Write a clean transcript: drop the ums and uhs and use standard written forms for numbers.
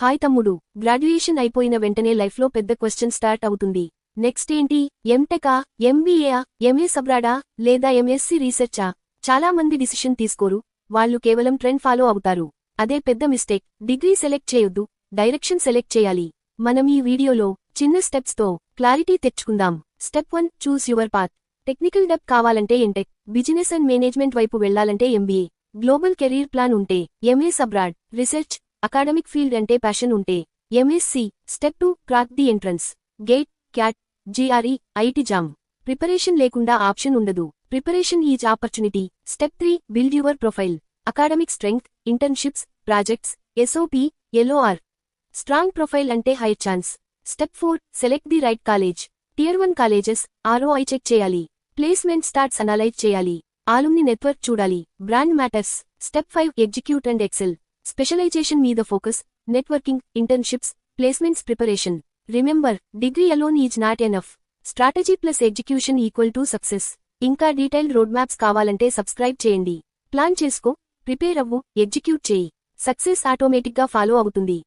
Hi తమ్ముడు, graduation అయిపోయిన వెంటనే లైఫ్లో పెద్ద క్వశ్చన్ స్టార్ట్ అవుతుంది. నెక్స్ట్ ఏంటి? ఎంటెకా, ఎంబీఏయా, ఎంఏ సబ్రాడా, లేదా ఎంఎస్సీ రీసెర్చా? చాలా మంది డిసిషన్ తీసుకోరు, వాళ్ళు కేవలం ట్రెండ్ ఫాలో అవుతారు. అదే పెద్ద మిస్టేక్. డిగ్రీ సెలెక్ట్ చేయొద్దు, డైరెక్షన్ సెలెక్ట్ చేయాలి. మనం ఈ వీడియోలో చిన్న స్టెప్స్తో క్లారిటీ తెచ్చుకుందాం. Step 1, choose your path. Technical depth కావాలంటే ఎంటెక్, బిజినెస్ అండ్ మేనేజ్మెంట్ వైపు వెళ్లాలంటే ఎంబీఏ, గ్లోబల్ కెరీర్ ప్లాన్ ఉంటే ఎంఏ సబ్రాడ్, రీసెర్చ్, అకాడమిక్ ఫీల్డ్ అంటే ప్యాషన్ ఉంటే MSc. Step 2, crack the entrance. Gate, cat, GRE, IIT jam. Preparation లేకుండా option ఉండదు. Preparation is opportunity. Step 3, build your profile. Academic strength, internships, projects, SOP, LOR. Strong profile అంటే higher chance. Step 4, select the right college. Tier 1 colleges, ROI check చేయాలి. Placement starts analyse చేయాలి. Alumni network చూడాలి. Brand matters. Step 5, execute and excel. Specialisation మీద focus, networking, internships, placements preparation. Remember, degree alone is not enough. Strategy plus execution equal to success. ఇంకా detailed road maps కావాలంటే subscribe చేయండి. Plan చేసుకో, prepare అవ్వు, execute చేయి. Success ఆటోమేటిక్గా follow అవుతుంది.